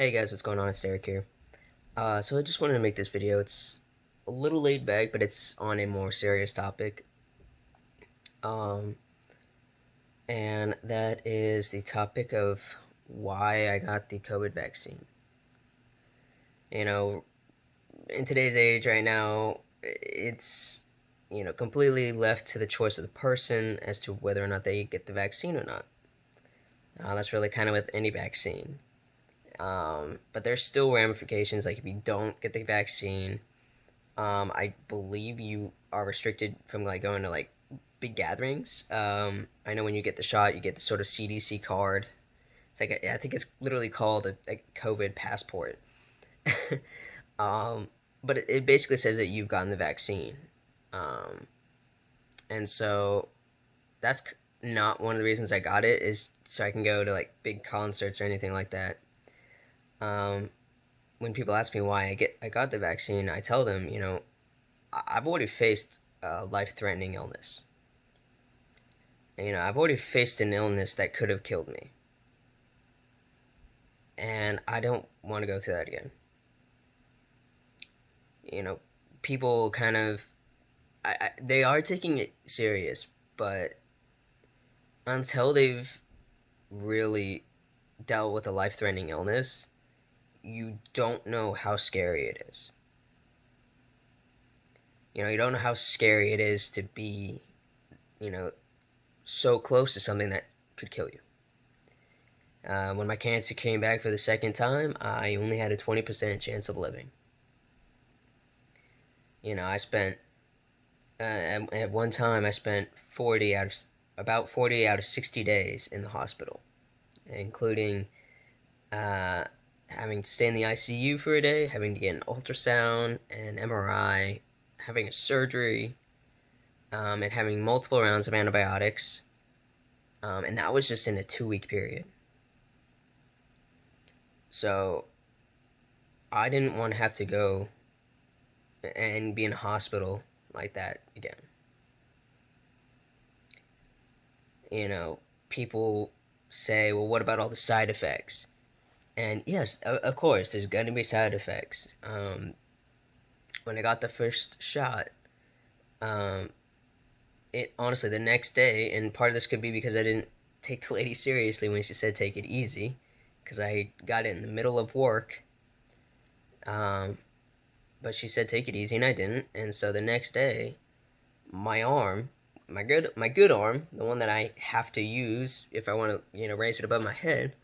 Hey guys, what's going on? It's Derek here. So I just wanted to make this video. It's a little laid back, but it's on a more serious topic. Um, and that is the topic of why I got the COVID vaccine. You know, in today's age right now, it's, completely left to the choice of the person as to whether or not they get the vaccine or not. That's really kind of with any vaccine. But there's still ramifications, like if you don't get the vaccine, I believe you are restricted from like going to like big gatherings. I know when you get the shot, you get the sort of CDC card. It's like I think it's literally called a COVID passport. um, but it basically says that you've gotten the vaccine. Um, and so that's not one of the reasons I got it, is so I can go to like big concerts or anything like that. Um, when people ask me why I got the vaccine, I tell them, I've already faced a life-threatening illness. I've already faced an illness that could have killed me, and I don't want to go through that again. You know, People kind of, they are taking it serious, but until they've really dealt with a life-threatening illness, you don't know how scary it is. You don't know how scary it is to be, so close to something that could kill you. When my cancer came back for the second time, I only had a 20% chance of living. I spent at one time I spent 40 out of 60 days in the hospital, including having to stay in the ICU for a day, having to get an ultrasound, an MRI, having a surgery, and having multiple rounds of antibiotics, and that was just in a 2-week period. So I didn't want to have to go and be in a hospital like that again. People say, well, what about all the side effects? And yes, of course, there's going to be side effects. When I got the first shot, it honestly, the next day, and part of this could be because I didn't take the lady seriously when she said take it easy, because I got it in the middle of work. But she said take it easy, and I didn't. And so the next day, my arm, my good arm, the one that I have to use if I want to, raise it above my head,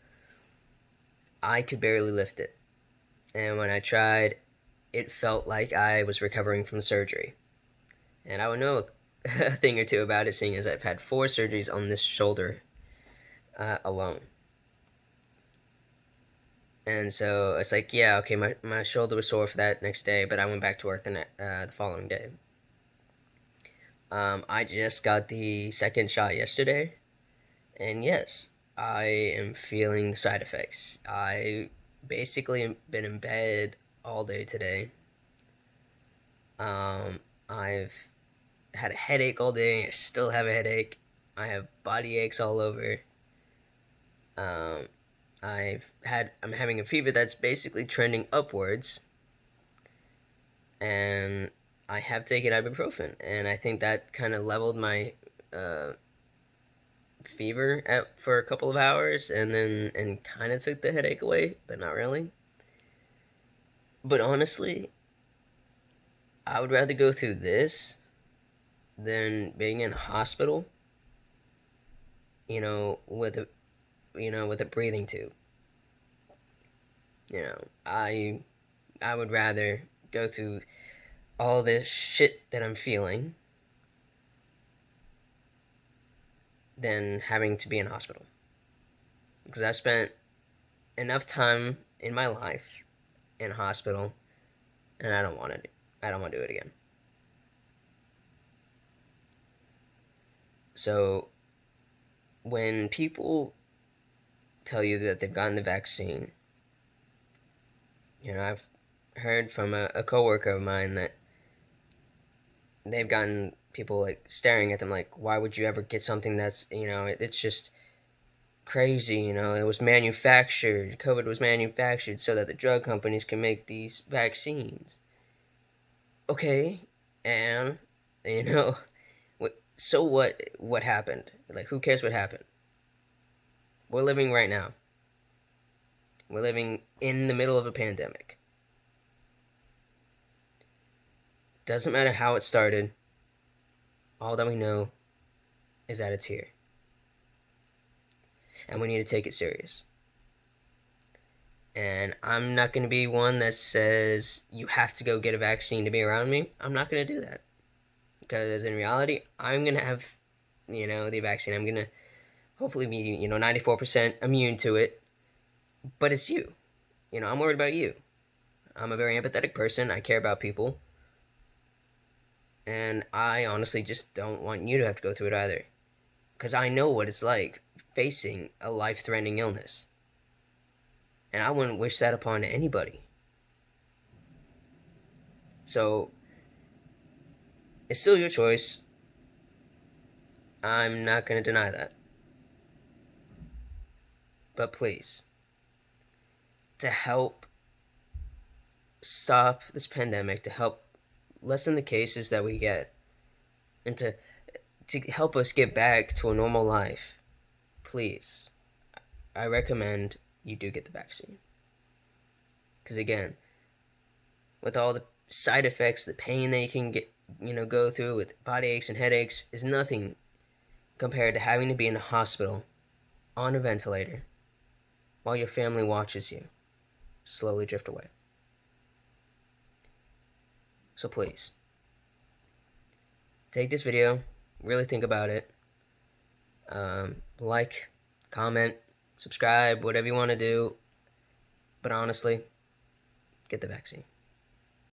I could barely lift it. And when I tried, it felt like I was recovering from surgery. And I would know a thing or two about it, seeing as I've had 4 surgeries on this shoulder alone. And so it's like, yeah, okay, my shoulder was sore for that next day, but I went back to work the following day. I just got the second shot yesterday, and yes, I am feeling the side effects. I basically been in bed all day today. I've had a headache all day. I still have a headache. I have body aches all over. I'm having a fever that's basically trending upwards, and I have taken ibuprofen, and I think that kind of leveled my fever for a couple of hours, and kind of took the headache away, but not really. But honestly, I would rather go through this than being in a hospital, with a breathing tube. I would rather go through all this shit that I'm feeling than having to be in a hospital. Because I've spent enough time in my life in a hospital, and I don't want to do it again. So when people tell you that they've gotten the vaccine, I've heard from a coworker of mine that they've gotten people like staring at them like, why would you ever get something that's, it's just crazy, you know, it was manufactured. COVID was manufactured so that the drug companies can make these vaccines. Okay, and you know, so what? What happened? Like, who cares what happened? We're living right now. We're living in the middle of a pandemic. Doesn't matter how it started. All that we know is that it's here. And we need to take it serious. And I'm not going to be one that says you have to go get a vaccine to be around me. I'm not going to do that. Because in reality, I'm going to have, you know, the vaccine. I'm going to hopefully be, you know, 94% immune to it. But it's you. You know, I'm worried about you. I'm a very empathetic person. I care about people. And I honestly just don't want you to have to go through it either. Because I know what it's like facing a life-threatening illness. And I wouldn't wish that upon anybody. So, it's still your choice. I'm not going to deny that. But please, to help stop this pandemic, to help lessen the cases that we get, and to help us get back to a normal life, please, I recommend you do get the vaccine. Because again, with all the side effects, the pain that you can get, you know, go through with body aches and headaches is nothing compared to having to be in a hospital on a ventilator while your family watches you slowly drift away. So please, take this video, really think about it, like, comment, subscribe, whatever you want to do, but honestly, get the vaccine.